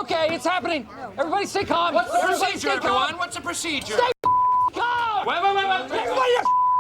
Okay, it's happening. Everybody stay calm. What's the Everybody procedure, stay calm. everyone? What's the procedure? Stay calm. Wait. Everybody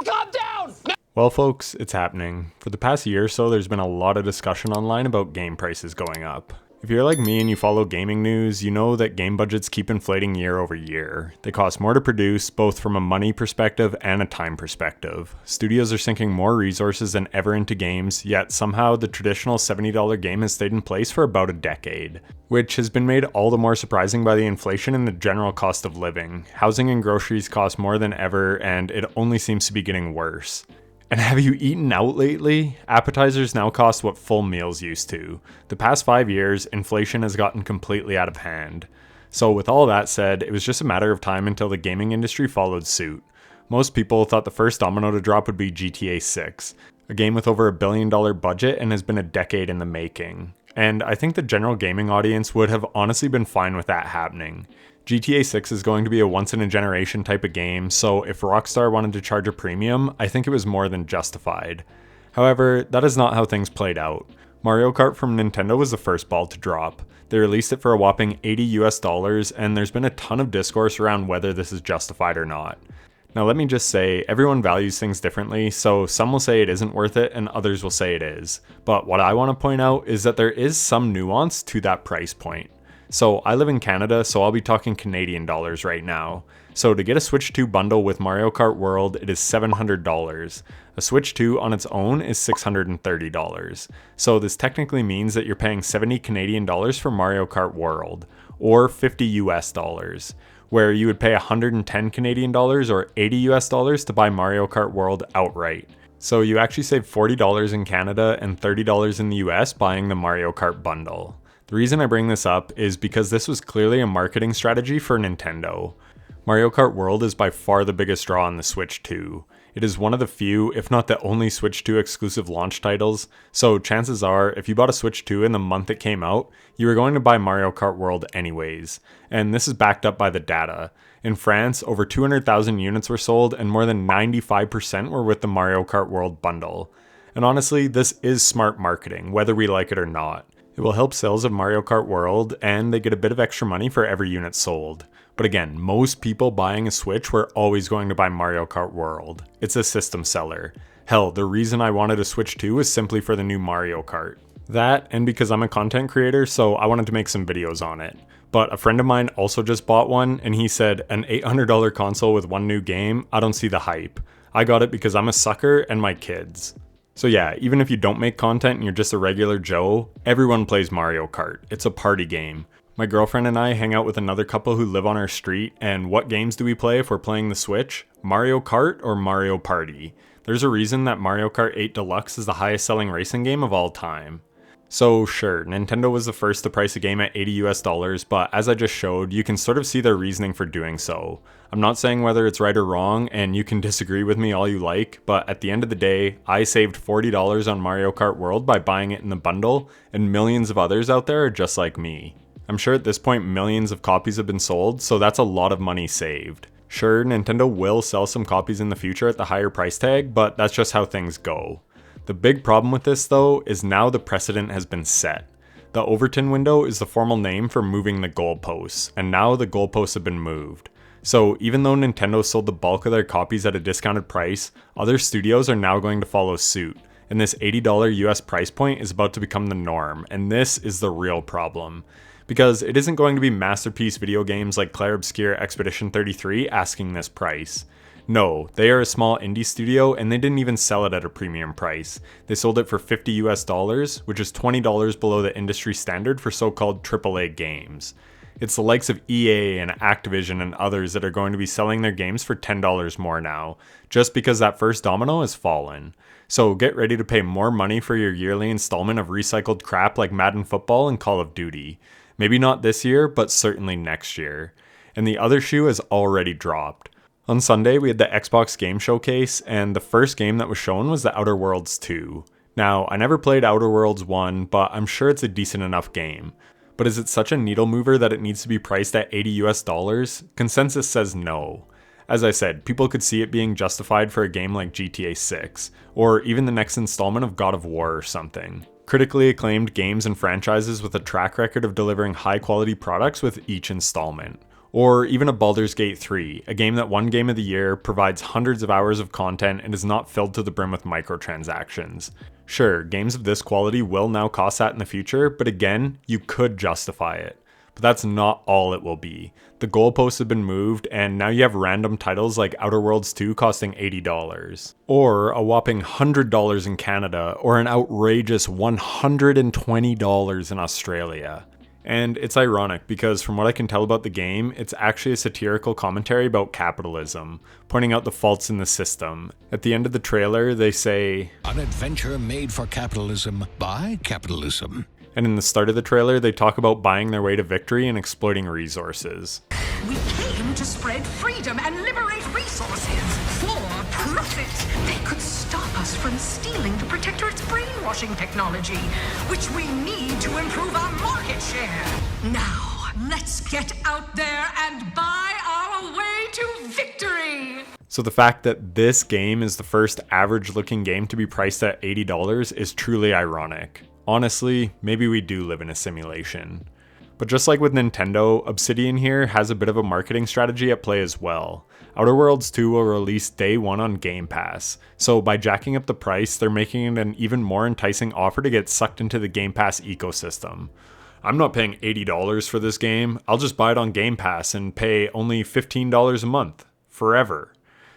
calm down. Well, folks, it's happening. For the past year or so, there's been a lot of discussion online about game prices going up. If you're like me and you follow gaming news, you know that game budgets keep inflating year over year. They cost more to produce, both from a money perspective and a time perspective. Studios are sinking more resources than ever into games, yet somehow the traditional $70 game has stayed in place for about a decade, which has been made all the more surprising by the inflation in the general cost of living. Housing and groceries cost more than ever, and it only seems to be getting worse. And have you eaten out lately? Appetizers now cost what full meals used to. The past 5 years, inflation has gotten completely out of hand. So with all that said, it was just a matter of time until the gaming industry followed suit. Most people thought the first domino to drop would be GTA 6, a game with over $1 billion budget and has been a decade in the making. And I think the general gaming audience would have honestly been fine with that happening. GTA 6 is going to be a once-in-a-generation type of game, so if Rockstar wanted to charge a premium, I think it was more than justified. However, that is not how things played out. Mario Kart from Nintendo was the first ball to drop. They released it for a whopping $80 and there's been a ton of discourse around whether this is justified or not. Now let me just say, everyone values things differently, so some will say it isn't worth it and others will say it is. But what I want to point out is that there is some nuance to that price point. So I live in Canada, so I'll be talking Canadian dollars right now. So to get a Switch 2 bundle with Mario Kart World, it is $700. A Switch 2 on its own is $630. So this technically means that you're paying 70 Canadian dollars for Mario Kart World, or 50 US dollars, where you would pay 110 Canadian dollars or 80 US dollars to buy Mario Kart World outright. So you actually save $40 in Canada and $30 in the US buying the Mario Kart bundle. The reason I bring this up is because this was clearly a marketing strategy for Nintendo. Mario Kart World is by far the biggest draw on the Switch 2. It is one of the few, if not the only Switch 2 exclusive launch titles, so chances are, if you bought a Switch 2 in the month it came out, you were going to buy Mario Kart World anyways, and this is backed up by the data. In France, over 200,000 units were sold and more than 95% were with the Mario Kart World bundle. And honestly, this is smart marketing, whether we like it or not. It will help sales of Mario Kart World, and they get a bit of extra money for every unit sold. But again, most people buying a Switch were always going to buy Mario Kart World. It's a system seller. Hell, the reason I wanted a Switch 2 was simply for the new Mario Kart. That, and because I'm a content creator, so I wanted to make some videos on it. But a friend of mine also just bought one, and he said, an $800 console with one new game? I don't see the hype. I got it because I'm a sucker and my kids. So yeah, even if you don't make content and you're just a regular Joe, everyone plays Mario Kart. It's a party game. My girlfriend and I hang out with another couple who live on our street, and what games do we play if we're playing the Switch? Mario Kart or Mario Party? There's a reason that Mario Kart 8 Deluxe is the highest selling racing game of all time. So sure, Nintendo was the first to price a game at $80 but as I just showed, you can sort of see their reasoning for doing so. I'm not saying whether it's right or wrong, and you can disagree with me all you like, but at the end of the day, I saved $40 on Mario Kart World by buying it in the bundle, and millions of others out there are just like me. I'm sure at this point millions of copies have been sold, so that's a lot of money saved. Sure, Nintendo will sell some copies in the future at the higher price tag, but that's just how things go. The big problem with this though is now the precedent has been set. The Overton window is the formal name for moving the goalposts, and now the goalposts have been moved. So even though Nintendo sold the bulk of their copies at a discounted price, other studios are now going to follow suit, and this $80 US price point is about to become the norm, and this is the real problem. Because it isn't going to be masterpiece video games like Clair Obscur Expedition 33 asking this price. No, they are a small indie studio and they didn't even sell it at a premium price. They sold it for $50 US, which is $20 below the industry standard for so-called AAA games. It's the likes of EA and Activision and others that are going to be selling their games for $10 more now, just because that first domino has fallen. So get ready to pay more money for your yearly installment of recycled crap like Madden Football and Call of Duty. Maybe not this year, but certainly next year. And the other shoe has already dropped. On Sunday, we had the Xbox Game Showcase, and the first game that was shown was the Outer Worlds 2. Now, I never played Outer Worlds 1, but I'm sure it's a decent enough game. But is it such a needle mover that it needs to be priced at $80? Consensus says no. As I said, people could see it being justified for a game like GTA 6, or even the next installment of God of War or something. Critically acclaimed games and franchises with a track record of delivering high quality products with each installment. Or even a Baldur's Gate 3, a game that won Game of the Year, provides hundreds of hours of content and is not filled to the brim with microtransactions. Sure, games of this quality will now cost that in the future, but again, you could justify it. But that's not all it will be. The goalposts have been moved, and now you have random titles like Outer Worlds 2 costing $80, or a whopping $100 in Canada, or an outrageous $120 in Australia. And it's ironic because from what I can tell about the game, it's actually a satirical commentary about capitalism, pointing out the faults in the system. At the end of the trailer, they say, "An adventure made for capitalism by capitalism." And in the start of the trailer, they talk about buying their way to victory and exploiting resources. We came to spread freedom and liberate resources for profit. They could stop us from stealing the Protectorate's brainwashing technology, which we need to improve our market share. Now, let's get out there and buy our way to victory. So the fact that this game is the first average-looking game to be priced at $80 is truly ironic. Honestly, maybe we do live in a simulation. But just like with Nintendo, Obsidian here has a bit of a marketing strategy at play as well. Outer Worlds 2 will release day one on Game Pass, so by jacking up the price, they're making it an even more enticing offer to get sucked into the Game Pass ecosystem. I'm not paying $80 for this game, I'll just buy it on Game Pass and pay only $15 a month, forever.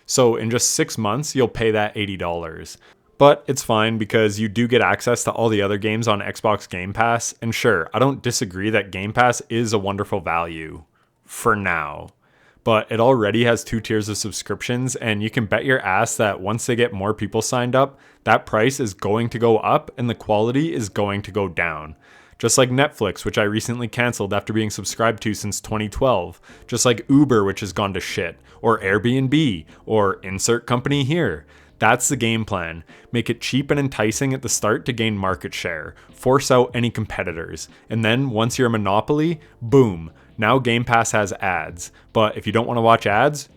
So in just 6 months, you'll pay that $80. But it's fine because you do get access to all the other games on Xbox Game Pass, and sure, I don't disagree that Game Pass is a wonderful value. For now. But it already has 2 tiers of subscriptions, and you can bet your ass that once they get more people signed up, that price is going to go up and the quality is going to go down. Just like Netflix, which I recently canceled after being subscribed to since 2012. Just like Uber, which has gone to shit. Or Airbnb. Or insert company here. That's the game plan. Make it cheap and enticing at the start to gain market share. Force out any competitors. And then once you're a monopoly, boom. Now Game Pass has ads. But if you don't want to watch ads,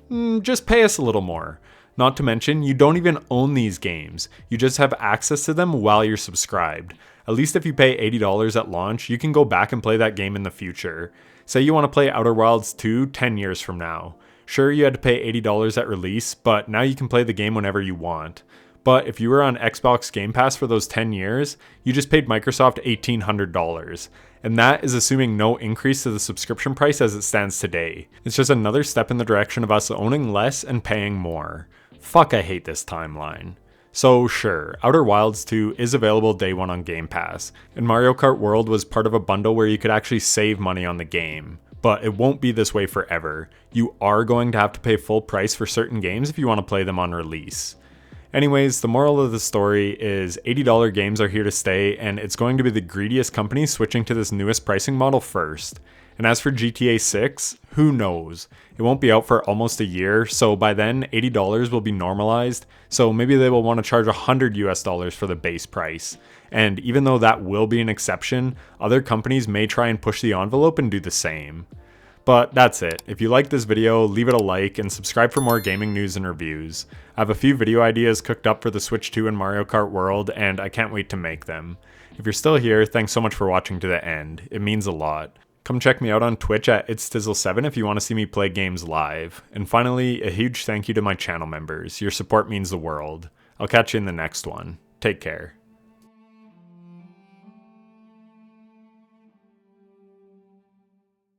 just pay us a little more. Not to mention, you don't even own these games. You just have access to them while you're subscribed. At least if you pay $80 at launch, you can go back and play that game in the future. Say you want to play Outer Wilds 2 10 years from now. Sure, you had to pay $80 at release, but now you can play the game whenever you want. But if you were on Xbox Game Pass for those 10 years, you just paid Microsoft $1,800. And that is assuming no increase to the subscription price as it stands today. It's just another step in the direction of us owning less and paying more. Fuck, I hate this timeline. So sure, Outer Wilds 2 is available day one on Game Pass, and Mario Kart World was part of a bundle where you could actually save money on the game. But it won't be this way forever. You are going to have to pay full price for certain games if you want to play them on release. Anyways, the moral of the story is $80 games are here to stay, and it's going to be the greediest companies switching to this newest pricing model first. And as for GTA 6, who knows? It won't be out for almost a year, so by then $80 will be normalized, so maybe they will want to charge $100 for the base price. And even though that will be an exception, other companies may try and push the envelope and do the same. But that's it. If you like this video, leave it a like and subscribe for more gaming news and reviews. I have a few video ideas cooked up for the Switch 2 and Mario Kart World, and I can't wait to make them. If you're still here, thanks so much for watching to the end. It means a lot. Come check me out on Twitch at itstizzle7 if you want to see me play games live. And finally, a huge thank you to my channel members. Your support means the world. I'll catch you in the next one. Take care.